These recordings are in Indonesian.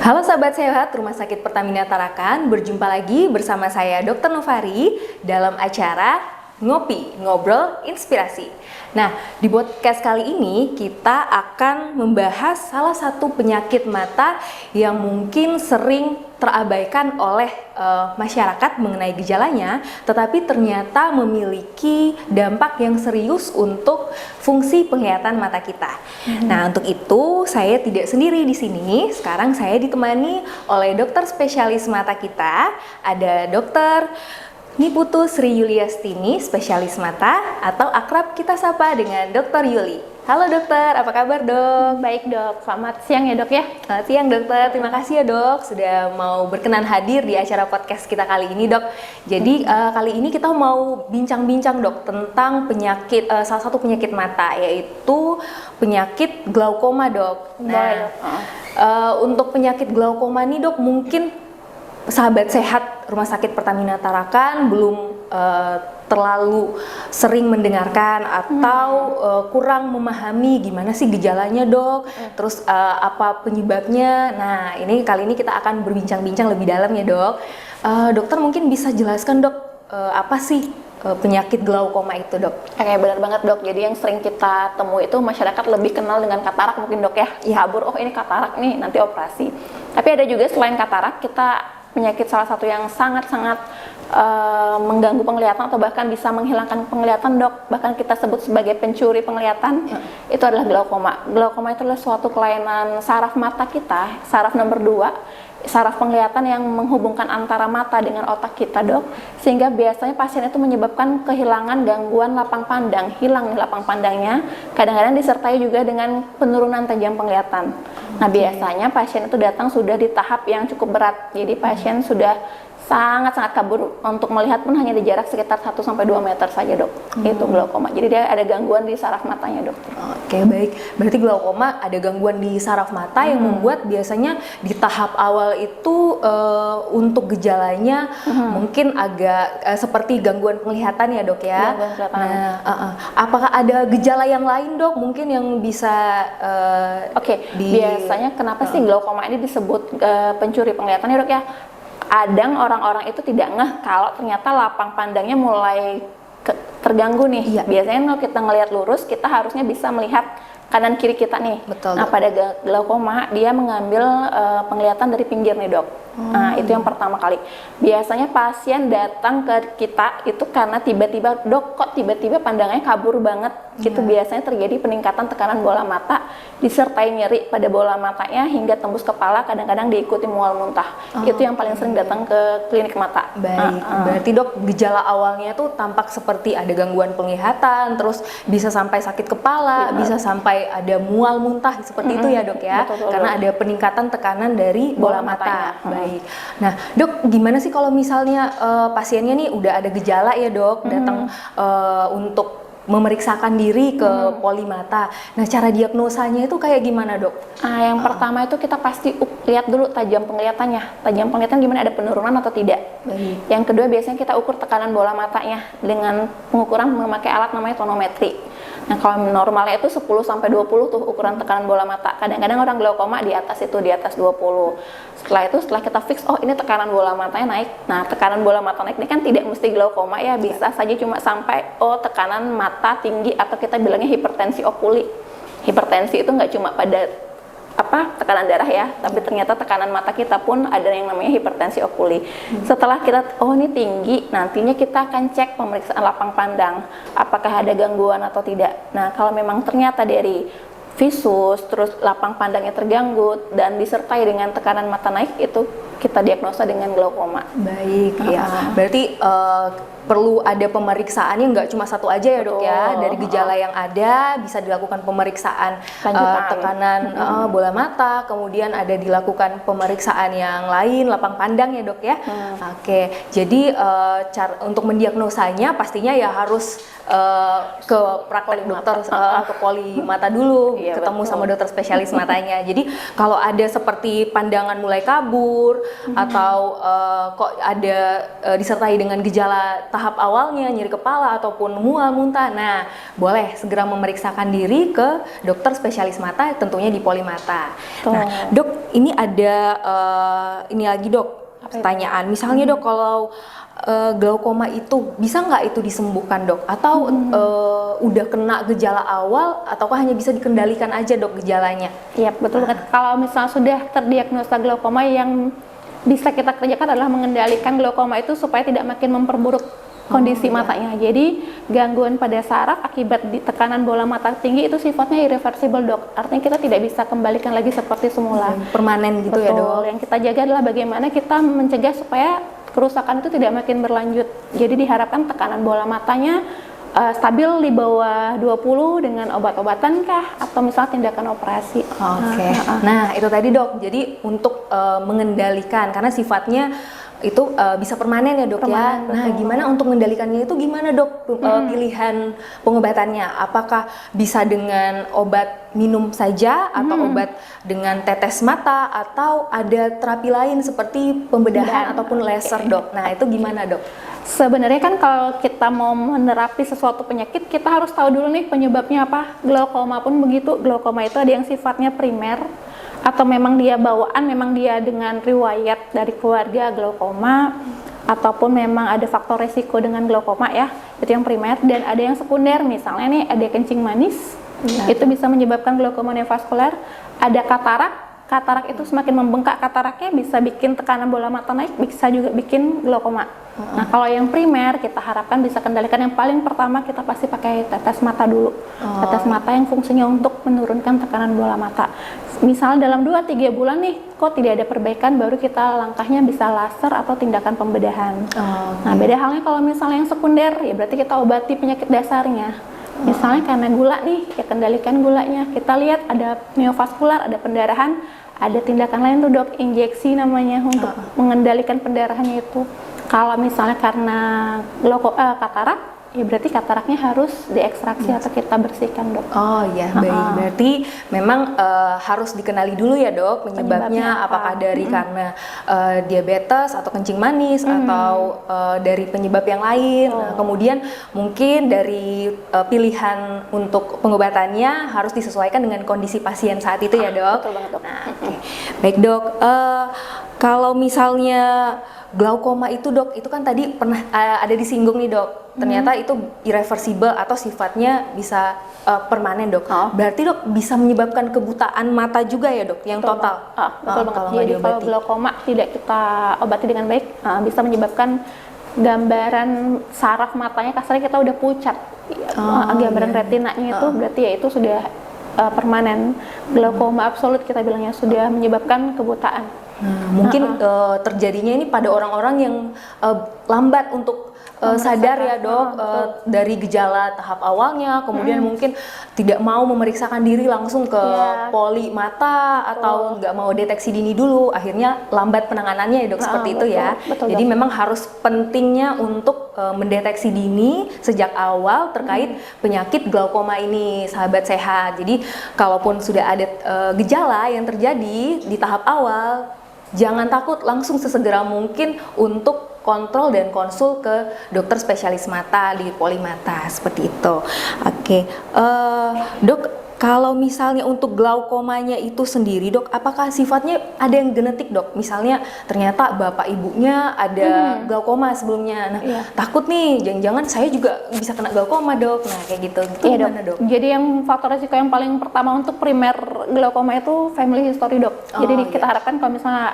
Halo sahabat sehat Rumah Sakit Pertamina Tarakan, berjumpa lagi bersama saya Dr. Novari dalam acara Ngopi, Ngobrol, Inspirasi. Nah, di podcast kali ini kita akan membahas salah satu penyakit mata yang mungkin sering terabaikan oleh masyarakat mengenai gejalanya, tetapi ternyata memiliki dampak yang serius untuk fungsi penglihatan mata kita. Nah, untuk itu saya tidak sendiri di sini. Sekarang saya ditemani oleh dokter spesialis mata kita, ada Dokter Niputu Sri Yuliastini, spesialis mata, atau akrab kita sapa dengan Dokter Yuli. Halo dokter, apa kabar dok? Baik dok, selamat siang ya dok ya. Selamat siang dokter, terima kasih ya dok sudah mau berkenan hadir di acara podcast kita kali ini dok. Jadi kali ini kita mau bincang-bincang dok tentang penyakit, salah satu penyakit mata, yaitu penyakit glaukoma dok. Nah, untuk penyakit glaukoma ini dok, mungkin sahabat sehat Rumah Sakit Pertamina Tarakan belum terlalu sering mendengarkan atau kurang memahami gimana sih gejalanya dok, terus apa penyebabnya. Nah, kali ini kita akan berbincang-bincang lebih dalam ya dok. Dokter mungkin bisa jelaskan dok, apa sih penyakit glaukoma itu dok? Oke, benar banget dok. Jadi yang sering kita temui itu masyarakat lebih kenal dengan katarak mungkin dok ya. Kabur, oh ini katarak nih, nanti operasi. Tapi ada juga selain katarak, kita penyakit salah satu yang sangat-sangat mengganggu penglihatan atau bahkan bisa menghilangkan penglihatan dok, bahkan kita sebut sebagai pencuri penglihatan, itu adalah glaukoma. Glaukoma itu adalah suatu kelainan saraf mata kita, saraf nomor 2, saraf penglihatan yang menghubungkan antara mata dengan otak kita dok, sehingga biasanya pasien itu menyebabkan kehilangan gangguan lapang pandang, hilang nih lapang pandangnya, kadang-kadang disertai juga dengan penurunan tajam penglihatan. Nah, biasanya pasien itu datang sudah di tahap yang cukup berat, jadi pasien sudah sangat-sangat kabur, untuk melihat pun hanya di jarak sekitar 1-2 meter saja dok. Itu glaukoma, jadi dia ada gangguan di saraf matanya dok. Oke, baik, berarti glaukoma ada gangguan di saraf mata yang membuat biasanya di tahap awal itu untuk gejalanya mungkin agak seperti gangguan penglihatan ya dok ya. Nah, apakah ada gejala yang lain dok mungkin yang bisa biasanya kenapa sih glaukoma ini disebut pencuri penglihatan ya dok ya? Kadang orang-orang itu tidak ngeh kalau ternyata lapang pandangnya mulai terganggu nih. Iya. Biasanya kalau kita ngelihat lurus, kita harusnya bisa melihat kanan kiri kita nih. Betul. Nah, pada glaukoma dia mengambil penglihatan dari pinggir nih dok. Nah, itu yang pertama kali. Biasanya pasien datang ke kita itu karena tiba-tiba, dok kok tiba-tiba pandangannya kabur banget. Itu biasanya terjadi peningkatan tekanan bola mata disertai nyeri pada bola matanya hingga tembus kepala, kadang-kadang diikuti mual muntah. Itu yang paling sering datang ke klinik mata. Baik, berarti dok gejala awalnya tuh tampak seperti ada gangguan penglihatan, terus bisa sampai sakit kepala, bisa sampai ada mual muntah seperti itu ya dok ya. Betul, karena ada peningkatan tekanan dari bola mata. Baik. Nah dok, gimana sih kalau misalnya pasiennya nih udah ada gejala ya dok, datang untuk memeriksakan diri ke poli mata. Nah, cara diagnosanya itu kayak gimana, dok? Yang pertama itu kita pasti lihat dulu tajam penglihatannya. Tajam penglihatan gimana, ada penurunan atau tidak. Baik. Yang kedua biasanya kita ukur tekanan bola matanya dengan pengukuran memakai alat namanya tonometri. Nah, kalau normalnya itu 10-20 tuh ukuran tekanan bola mata. Kadang-kadang orang glaukoma di atas itu, di atas 20. Setelah kita fix, oh ini tekanan bola matanya naik. Nah, tekanan bola mata naik ini kan tidak mesti glaukoma ya, bisa saja cuma sampai tekanan mata tinggi atau kita bilangnya hipertensi okuli. Hipertensi itu nggak cuma pada tekanan darah ya, tapi ternyata tekanan mata kita pun ada yang namanya hipertensi okuli. Setelah kita ini tinggi, nantinya kita akan cek pemeriksaan lapang pandang, apakah ada gangguan atau tidak. Nah, kalau memang ternyata dari visus, terus lapang pandangnya terganggu dan disertai dengan tekanan mata naik, itu kita diagnosa dengan glaukoma. Baik, ya. Berarti perlu ada pemeriksaannya, nggak cuma satu aja ya dok ya. Dari gejala yang ada bisa dilakukan pemeriksaan tekanan bola mata, kemudian ada dilakukan pemeriksaan yang lain, lapang pandang ya dok ya. Oke, jadi untuk mendiagnosanya pastinya ya harus ke praktek dokter, ke poli mata dulu, ketemu sama dokter spesialis matanya. Jadi kalau ada seperti pandangan mulai kabur, atau kok ada disertai dengan gejala tahap awalnya nyeri kepala ataupun mual, muntah. Nah, boleh segera memeriksakan diri ke dokter spesialis mata, tentunya di Polimata. Nah, dok, ini ada ini lagi dok, pertanyaan. Misalnya dok, kalau glaukoma itu bisa nggak itu disembuhkan dok? Atau udah kena gejala awal, ataukah hanya bisa dikendalikan aja dok gejalanya? Iya betul banget. Kalau misalnya sudah terdiagnosa glaukoma, yang bisa kita kerjakan adalah mengendalikan glaukoma itu supaya tidak makin memperburuk kondisi matanya. Jadi gangguan pada saraf akibat di tekanan bola mata tinggi itu sifatnya irreversible dok. Artinya kita tidak bisa kembalikan lagi seperti semula. Permanen gitu. Betul. Ya dok. Yang kita jaga adalah bagaimana kita mencegah supaya kerusakan itu tidak makin berlanjut. Jadi diharapkan tekanan bola matanya stabil di bawah 20 dengan obat-obatan kah, atau misalnya tindakan operasi. Oke. Nah, itu tadi dok. Jadi untuk mengendalikan, karena sifatnya itu bisa permanen ya dok ya. Nah, gimana untuk mengendalikannya itu gimana dok? Pilihan pengobatannya, apakah bisa dengan obat minum saja atau obat dengan tetes mata, atau ada terapi lain seperti pembedahan ataupun laser dok? Nah, itu gimana dok? Sebenarnya kan kalau kita mau menerapi sesuatu penyakit, kita harus tahu dulu nih penyebabnya apa. Glaukoma pun begitu. Glaukoma itu ada yang sifatnya primer, atau memang dia bawaan, memang dia dengan riwayat dari keluarga glaukoma, ataupun memang ada faktor resiko dengan glaukoma ya, itu yang primer. Dan ada yang sekunder, misalnya nih ada kencing manis, itu bisa menyebabkan glaukoma neovaskular. Ada katarak itu semakin membengkak kataraknya bisa bikin tekanan bola mata naik, bisa juga bikin glaukoma. Nah, kalau yang primer kita harapkan bisa kendalikan. Yang paling pertama kita pasti pakai tetes mata dulu. Tetes mata yang fungsinya untuk menurunkan tekanan bola mata. Misalnya dalam 2-3 bulan nih kok tidak ada perbaikan, baru kita langkahnya bisa laser atau tindakan pembedahan. Nah, beda halnya kalau misalnya yang sekunder, ya berarti kita obati penyakit dasarnya. Misalnya karena gula nih, ya kendalikan gulanya. Kita lihat ada neovaskular, ada pendarahan, ada tindakan lain tuh dok, injeksi namanya, untuk mengendalikan pendarahannya itu. Kalau misalnya karena katarak, ya berarti kataraknya harus diekstraksi atau kita bersihkan dok. Oh ya, baik. Berarti memang harus dikenali dulu ya dok penyebabnya, apakah dari karena diabetes atau kencing manis, atau dari penyebab yang lain. Nah, kemudian mungkin dari pilihan untuk pengobatannya harus disesuaikan dengan kondisi pasien saat itu ya dok. Betul banget dok. Nah, baik dok. Kalau misalnya glaukoma itu dok, itu kan tadi pernah ada disinggung nih dok, ternyata itu irreversible atau sifatnya bisa permanen dok. Berarti dok bisa menyebabkan kebutaan mata juga ya dok, yang betul total? Betul banget. Jadi kalau glaukoma tidak kita obati dengan baik, bisa menyebabkan gambaran saraf matanya kasarnya kita udah pucat. Gambaran retinanya itu berarti ya itu sudah permanen. Glaukoma absolut kita bilangnya sudah menyebabkan kebutaan. Mungkin terjadinya ini pada orang-orang yang lambat untuk sadar ya dok, dari gejala tahap awalnya, kemudian mungkin tidak mau memeriksakan diri langsung ke poli mata, atau nggak mau deteksi dini dulu, akhirnya lambat penanganannya ya dok, seperti itu ya. Jadi memang harus pentingnya untuk mendeteksi dini sejak awal terkait penyakit glaukoma ini, sahabat sehat. Jadi kalaupun sudah ada gejala yang terjadi di tahap awal, jangan takut, langsung sesegera mungkin untuk kontrol dan konsul ke dokter spesialis mata di Polimata, seperti itu. Oke, dok, kalau misalnya untuk glaukomanya itu sendiri dok, apakah sifatnya ada yang genetik dok? Misalnya ternyata bapak ibunya ada glaukoma sebelumnya, nah takut nih, jangan-jangan saya juga bisa kena glaukoma dok. Nah kayak gitu, gimana dok? Jadi yang faktor risiko yang paling pertama untuk primer glaukoma itu family history dok. Jadi kita harapkan kalau misalnya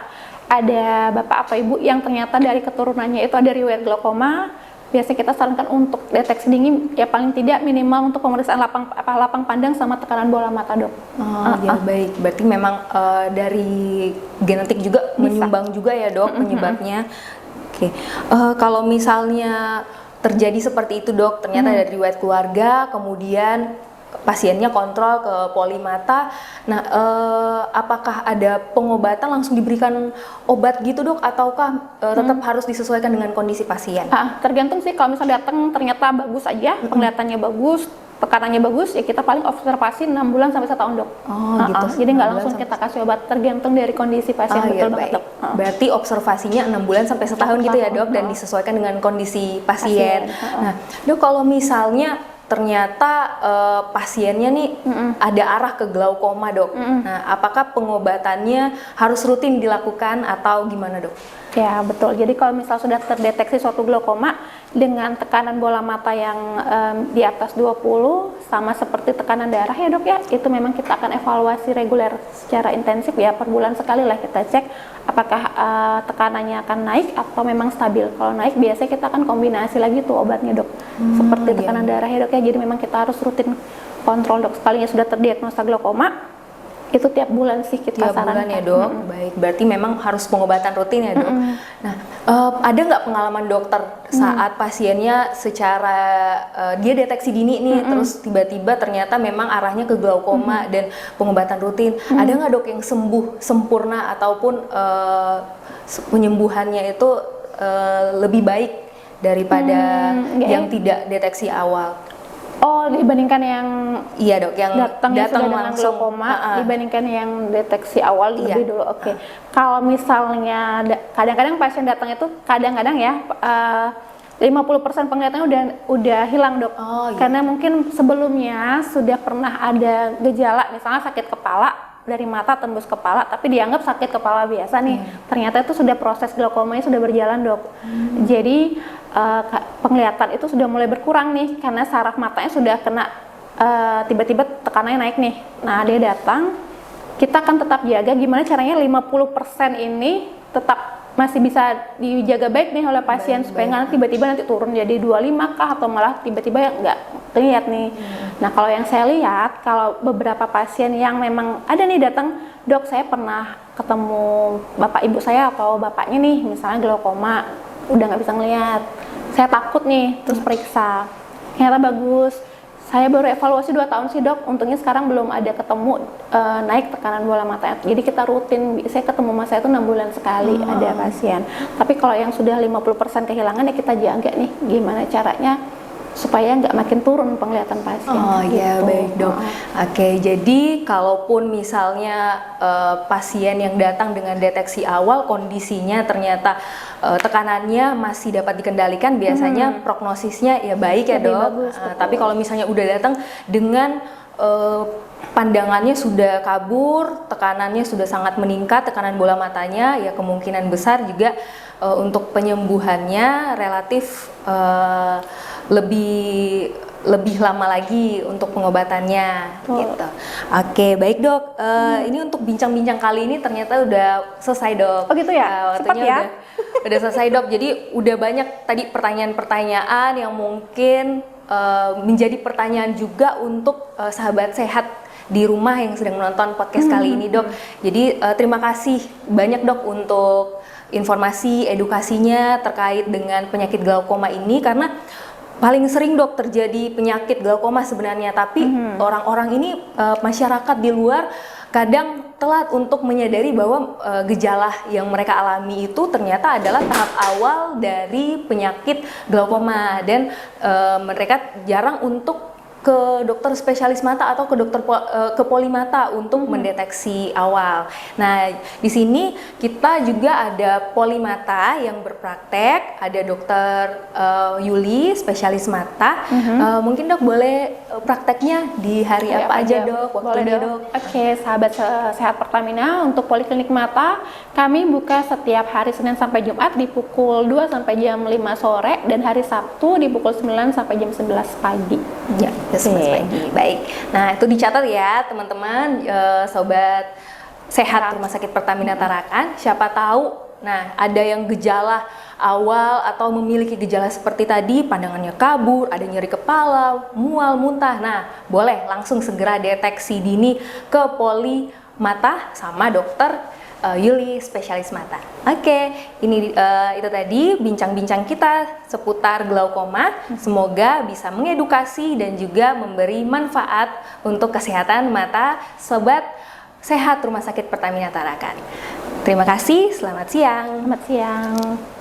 ada bapak atau ibu yang ternyata dari keturunannya itu ada riwayat glaukoma, biasanya kita sarankan untuk deteksi dini ya paling tidak minimal untuk pemeriksaan lapang pandang sama tekanan bola mata dok. Ya baik, berarti memang dari genetik juga menyumbang juga ya dok penyebabnya. Oke, kalau misalnya terjadi seperti itu dok, ternyata dari riwayat keluarga, kemudian pasiennya kontrol ke poli mata. Nah, apakah ada pengobatan langsung diberikan obat gitu dok, ataukah tetap harus disesuaikan dengan kondisi pasien? Tergantung sih, kalau misalnya datang ternyata bagus aja, penglihatannya bagus, tekanannya bagus, ya kita paling observasi 6 bulan sampai 1 tahun dok. Gitu. Jadi nggak langsung kita kasih obat, tergantung dari kondisi pasien. Betul banget dok. Berarti observasinya 6 bulan sampai setahun gitu ya dok, dan disesuaikan dengan kondisi pasien. Nah dok, kalau misalnya ternyata pasiennya nih ada arah ke glaukoma dok, nah apakah pengobatannya harus rutin dilakukan atau gimana dok? Ya betul, jadi kalau misal sudah terdeteksi suatu glaukoma dengan tekanan bola mata yang di atas 20, sama seperti tekanan darah ya dok ya, itu memang kita akan evaluasi reguler secara intensif ya, per bulan sekali lah kita cek apakah tekanannya akan naik atau memang stabil. Kalau naik biasanya kita akan kombinasi lagi tuh obatnya dok, seperti tekanan darah ya dok ya, jadi memang kita harus rutin kontrol dok, sekalinya sudah terdiagnosa glaukoma itu tiap bulan sih kita sarankan. Tiap bulan ya dok. Baik, berarti memang harus pengobatan rutin ya dok. Nah, ada nggak pengalaman dokter saat pasiennya secara dia deteksi dini nih, terus tiba-tiba ternyata memang arahnya ke glaukoma dan pengobatan rutin, ada nggak dok yang sembuh sempurna ataupun penyembuhannya itu lebih baik daripada yang tidak deteksi awal? Oh, dibandingkan yang iya dok, yang datang dengan glaukoma dibandingkan yang deteksi awal lebih dulu. Oke. Kalau misalnya kadang-kadang pasien datang itu kadang-kadang ya 50% penglihatannya udah hilang dok. Karena mungkin sebelumnya sudah pernah ada gejala, misalnya sakit kepala dari mata tembus kepala, tapi dianggap sakit kepala biasa nih. Ternyata itu sudah proses glaukomanya sudah berjalan dok. Jadi penglihatan itu sudah mulai berkurang nih karena saraf matanya sudah kena, tiba-tiba tekanannya naik nih. Nah dia datang, kita akan tetap jaga gimana caranya 50% ini tetap masih bisa dijaga baik nih oleh pasien supaya nggak tiba-tiba nanti turun jadi 25 kah atau malah tiba-tiba nggak terlihat nih. Nah kalau yang saya lihat, kalau beberapa pasien yang memang ada nih datang, dok saya pernah ketemu bapak ibu saya atau bapaknya nih misalnya glaukoma, udah nggak bisa ngelihat, saya takut nih, terus periksa ternyata bagus. Saya baru evaluasi 2 tahun sih dok, untungnya sekarang belum ada ketemu naik tekanan bola mata. Jadi kita rutin, saya ketemu mas saya itu 6 bulan sekali ada pasien. Tapi kalau yang sudah 50% kehilangan ya kita jaga nih gimana caranya supaya nggak makin turun penglihatan pasien. Iya baik dok. Oke, jadi kalaupun misalnya pasien yang datang dengan deteksi awal kondisinya ternyata tekanannya masih dapat dikendalikan, biasanya prognosisnya ya baik ya dok. Bagus, tapi kalau misalnya udah datang dengan pandangannya sudah kabur, tekanannya sudah sangat meningkat, tekanan bola matanya, ya kemungkinan besar juga untuk penyembuhannya relatif lebih lama lagi untuk pengobatannya gitu. Oke, baik dok. Ini untuk bincang-bincang kali ini ternyata udah selesai dok. Oh gitu ya? Cepat Waktunya ya? udah selesai dok. Jadi udah banyak tadi pertanyaan-pertanyaan yang mungkin menjadi pertanyaan juga untuk sahabat sehat di rumah yang sedang menonton podcast kali ini dok. Jadi terima kasih banyak dok untuk informasi edukasinya terkait dengan penyakit glaukoma ini, karena paling sering dok terjadi penyakit glaukoma sebenarnya, tapi orang-orang ini masyarakat di luar kadang telat untuk menyadari bahwa gejala yang mereka alami itu ternyata adalah tahap awal dari penyakit glaukoma, dan mereka jarang untuk ke dokter spesialis mata atau ke dokter ke poli mata untuk mendeteksi awal. Nah, di sini kita juga ada poli mata yang berpraktek, ada dokter Yuli spesialis mata. Mungkin dok boleh prakteknya di hari apa aja dok? Waktunya dok. Oke, sahabat sehat Pertamina, untuk poliklinik mata kami buka setiap hari Senin sampai Jumat di pukul 2 sampai jam 5 sore dan hari Sabtu di pukul 9 sampai jam 11 pagi. Ya. Pagi. Baik, nah itu dicatat ya teman-teman, sobat sehat Rumah Sakit Pertamina Tarakan. Siapa tahu, nah ada yang gejala awal atau memiliki gejala seperti tadi, pandangannya kabur, ada nyeri kepala, mual, muntah. Nah, boleh langsung segera deteksi dini ke poli mata sama dokter Yuli, spesialis mata. Oke, ini itu tadi bincang-bincang kita seputar glaukoma. Semoga bisa mengedukasi dan juga memberi manfaat untuk kesehatan mata sobat sehat Rumah Sakit Pertamina Tarakan. Terima kasih, selamat siang. Selamat siang.